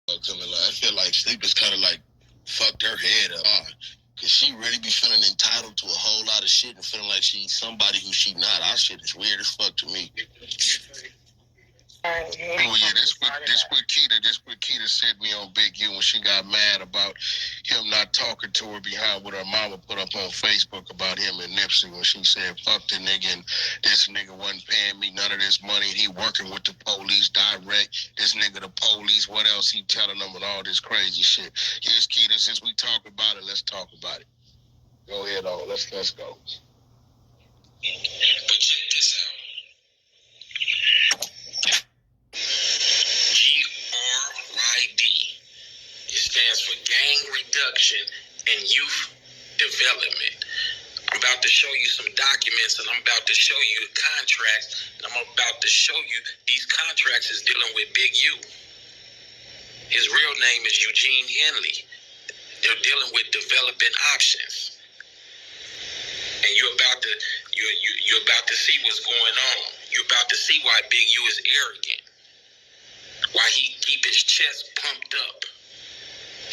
coming. Like, I feel like sleep is kind of like fucked her head up. Cause she really be feeling entitled to a whole lot of shit and feeling like she's somebody who she not. Our shit is weird as fuck to me. Oh yeah, that's what Keita said me on Big U when she got mad about him not talking to her behind what her mama put up on Facebook about him and Nipsey when she said fuck the nigga and this nigga wasn't paying me none of this money and he working with the police direct. This nigga the police, what else he telling them and all this crazy shit. Here's Keita, since we talk about it, let's talk about it. Go ahead on, let's go. But check this out. GRYD. It stands for Gang Reduction and Youth Development. I'm about to show you some documents and I'm about to show you contracts and I'm about to show you these contracts is dealing with Big U. His real name is Eugene Henley. They're dealing with developing options. And you're about to see what's going on. You're about to see why Big U is arrogant. Why he keep his chest pumped up.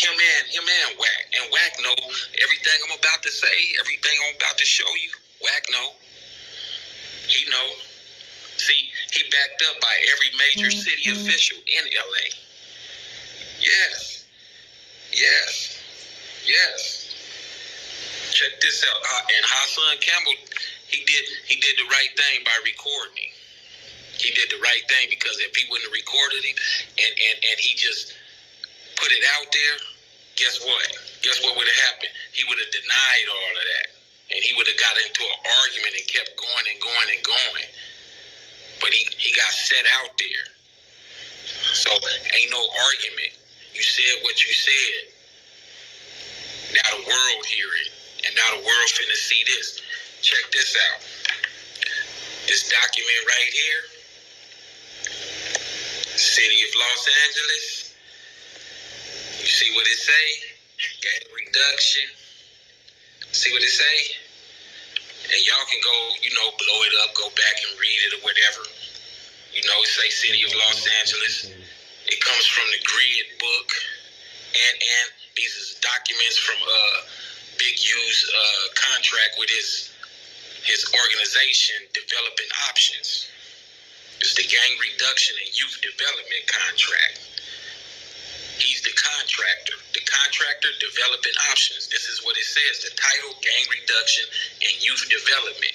Him and Wack. And Wack know everything I'm about to say, everything I'm about to show you. Wack know. He know. See, he backed up by every major city official in LA. Yes. Check this out. And Hassan Campbell, he did the right thing by recording him. He did the right thing because if he wouldn't have recorded him and he just put it out there, guess what? Guess what would have happened? He would have denied all of that. And he would have got into an argument and kept going and going and going. But he got set out there. So ain't no argument. You said what you said. Now the world hear it. And now the world finna see this. Check this out. This document right here. City of Los Angeles. You see what it say? Gang reduction. See what it say? And y'all can go, blow it up, go back and read it or whatever. It say City of Los Angeles. It comes from the Grid book. And these is documents from Big U's contract with his organization, Developing Options. It's the Gang Reduction and Youth Development Contract. He's the contractor. The contractor, Developing Options. This is what it says. The title, Gang Reduction and Youth Development.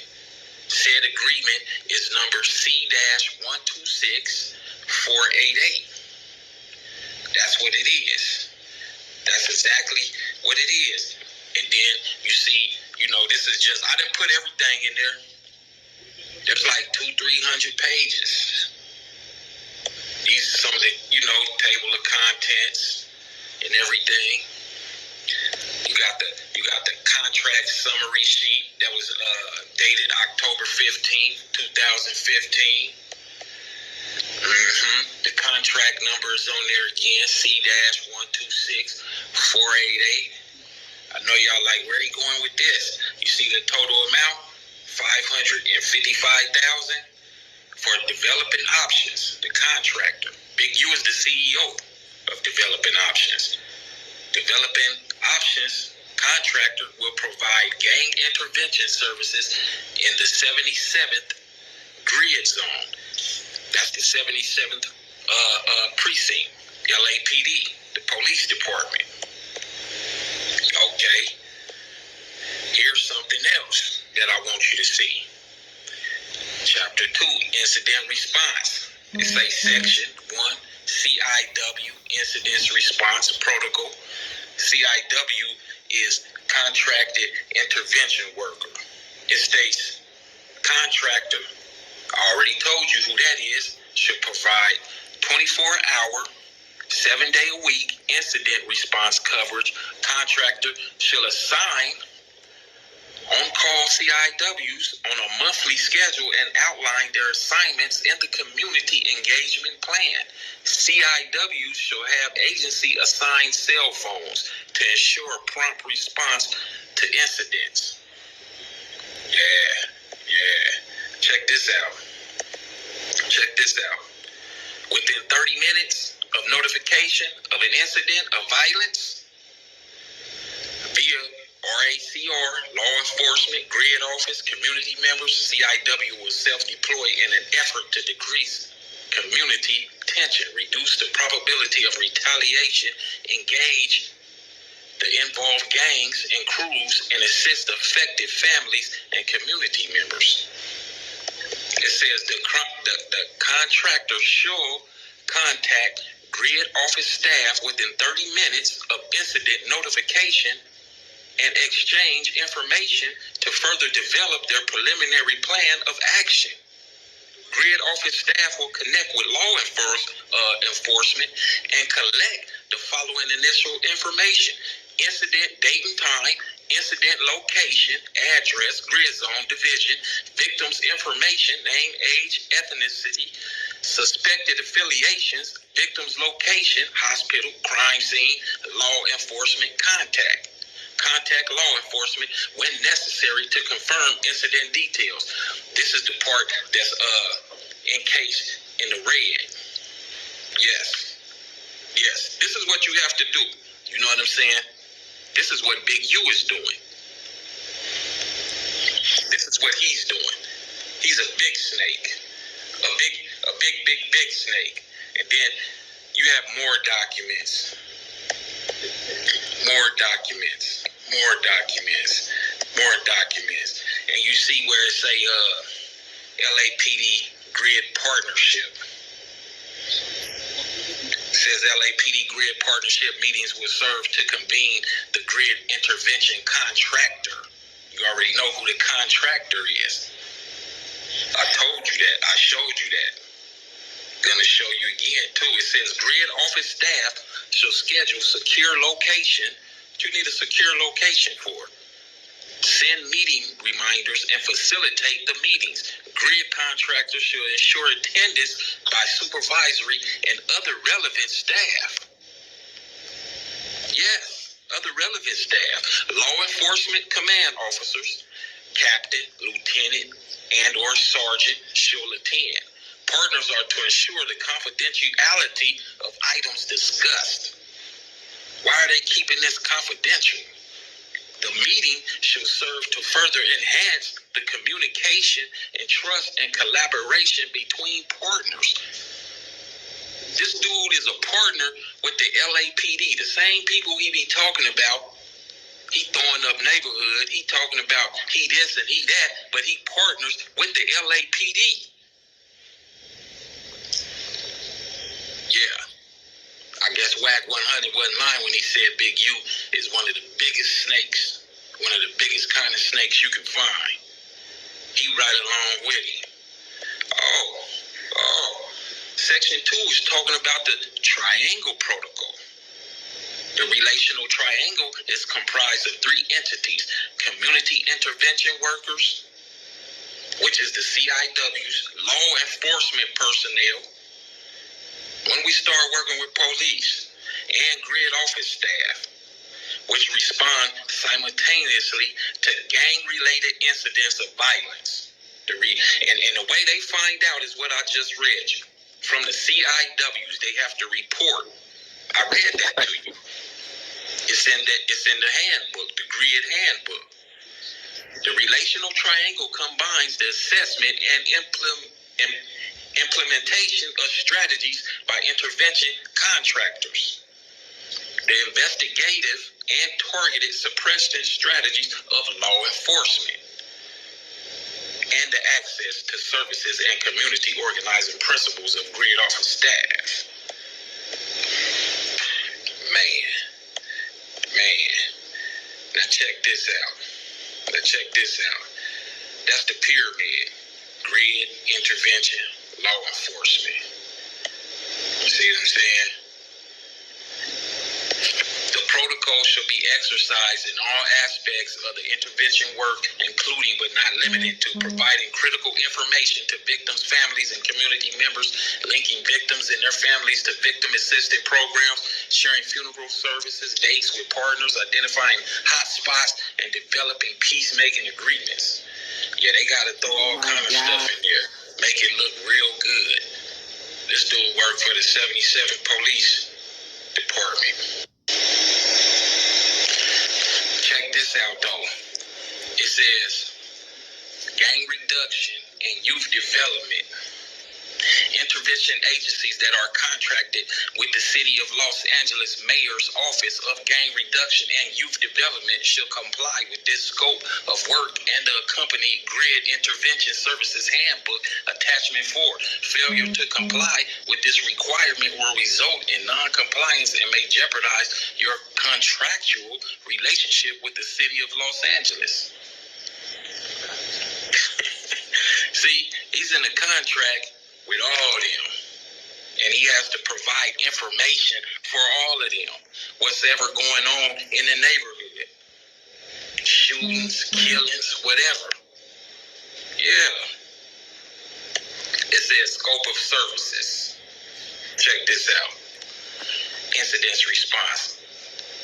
Said agreement is number C-126-488. That's what it is. That's exactly what it is. And then you see, this is just, I didn't put everything in there. There's like 200-300 pages. These are some of the, table of contents and everything. You got the contract summary sheet that was dated October 15th, 2015. The contract number is on there again, C-126-488. I know y'all like, where are you going with this? You see the total amount? $555,000 for Developing Options, the contractor. Big U is the CEO of Developing Options. Developing Options contractor will provide gang intervention services in the 77th grid zone. That's the 77th precinct, LAPD, the police department. Okay. Here's something else that I want you to see. Chapter 2, Incident Response. It says Section 1, CIW, Incident Response Protocol. CIW is Contracted Intervention Worker. It states contractor, I already told you who that is, should provide 24-hour, 7-day-a-week incident response coverage. Contractor shall assign on-call CIWs on a monthly schedule and outline their assignments in the community engagement plan. CIWs shall have agency-assigned cell phones to ensure prompt response to incidents. Yeah. Check this out. Within 30 minutes, of notification of an incident of violence via RACR, law enforcement, grid office, community members. CIW will self-deploy in an effort to decrease community tension, reduce the probability of retaliation, engage the involved gangs and crews, and assist affected families and community members. It says the contractor shall contact grid office staff within 30 minutes of incident notification and exchange information to further develop their preliminary plan of action. Grid office staff will connect with law enforcement and collect the following initial information: incident date and time, incident location, address, grid zone, division, victim's information, name, age, ethnicity, suspected affiliations, victim's location, hospital, crime scene, law enforcement contact. Contact law enforcement when necessary to confirm incident details. This is the part that's encased in the red. Yes. This is what you have to do. You know what I'm saying? This is what Big U is doing. This is what he's doing. He's a big snake. A big snake. And then you have more documents. And you see where it say LAPD grid partnership. It says LAPD grid partnership meetings will serve to convene the grid intervention contractor. You already know who the contractor is. I told you that. I showed you that. Gonna show you again too. It says grid office staff shall schedule secure location. You need a secure location for. Send meeting reminders and facilitate the meetings. Grid contractors should ensure attendance by supervisory and other relevant staff. Yes, other relevant staff. Law enforcement command officers, captain, lieutenant, and or sergeant shall attend. Partners are to ensure the confidentiality of items discussed. Why are they keeping this confidential? The meeting shall serve to further enhance the communication and trust and collaboration between partners. This dude is a partner with the LAPD, the same people he be talking about. He throwing up neighborhood, he talking about he this and he that, but he partners with the LAPD. Yeah. I guess WAC 100 wasn't lying when he said Big U is one of the biggest snakes, one of the biggest kind of snakes you can find. He right along with him. Section 2 is talking about the triangle protocol. The relational triangle is comprised of 3 entities: community intervention workers, which is the CIWs, law enforcement personnel, when we start working with police, and grid office staff, which respond simultaneously to gang-related incidents of violence. And the way they find out is what I just read you. From the CIWs, they have to report. I read that to you. It's in the handbook, the grid handbook. The relational triangle combines the assessment and implementation of strategies by intervention contractors, the investigative and targeted suppression strategies of law enforcement, and the access to services and community organizing principles of grid office staff. Man. Now check this out. That's the pyramid. Grid, intervention, law enforcement. See what I'm saying? The protocol shall be exercised in all aspects of the intervention work, including but not limited to providing critical information to victims, families, and community members, linking victims and their families to victim assistance programs, sharing funeral services, dates with partners, identifying hot spots, and developing peacemaking agreements. Yeah, they got to throw all kind of stuff in there. Make it look real good. This dude worked for the 77 Police Department. Check this out, though. It says, gang reduction and youth development. Intervention agencies that are contracted with the City of Los Angeles Mayor's Office of Gang Reduction and Youth Development shall comply with this scope of work and the accompanied Grid Intervention Services Handbook Attachment 4. Failure to comply with this requirement will result in non-compliance and may jeopardize your contractual relationship with the City of Los Angeles. See, he's in a contract with all of them, and he has to provide information for all of them, what's ever going on in the neighborhood, shootings, killings, whatever. Yeah. It says scope of services. Check this out. Incidents response.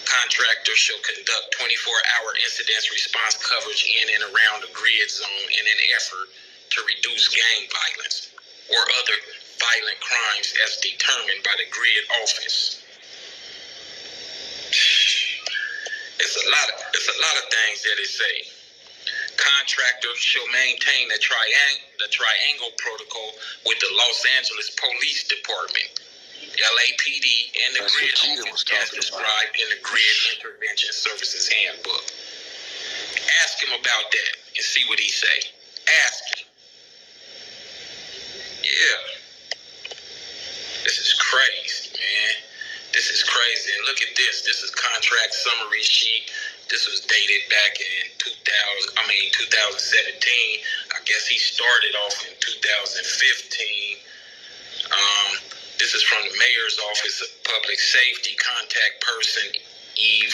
Contractor shall conduct 24-hour incidents response coverage in and around the grid zone in an effort to reduce gang violence or other violent crimes as determined by the grid office. It's a lot of things that it say. Contractor shall maintain the triangle protocol with the Los Angeles Police Department, LAPD, and the grid office as described in the Grid Intervention Services Handbook. Ask him about that and see what he say. Ask him. Yeah. This is crazy, man. This is crazy. And look at this. This is contract summary sheet. This was dated back in 2017. I guess he started off in 2015. This is from the Mayor's Office of Public Safety. Contact person Eve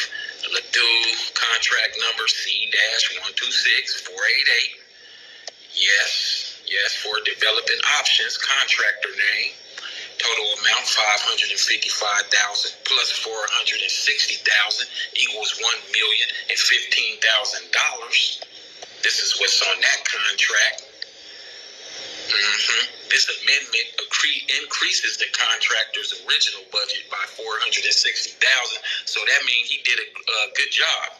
Ledoux. Contract number C-126488. Yes, for developing options. Contractor name. Total amount $555,000 plus $460,000 equals $1,015,000. This is what's on that contract. This amendment increases the contractor's original budget by $460,000. So that means he did a good job.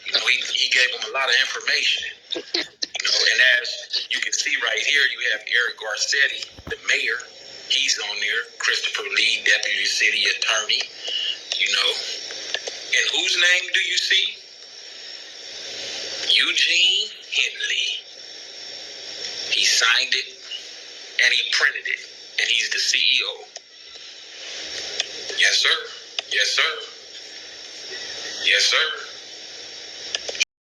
You know, he gave him a lot of information. You know, and as you can see right here, you have Eric Garcetti, the mayor. He's on there. Christopher Lee, Deputy City Attorney. You know. And whose name do you see? Eugene Henley. He signed it and he printed it. And he's the CEO. Yes, sir. Yes, sir. Yes, sir.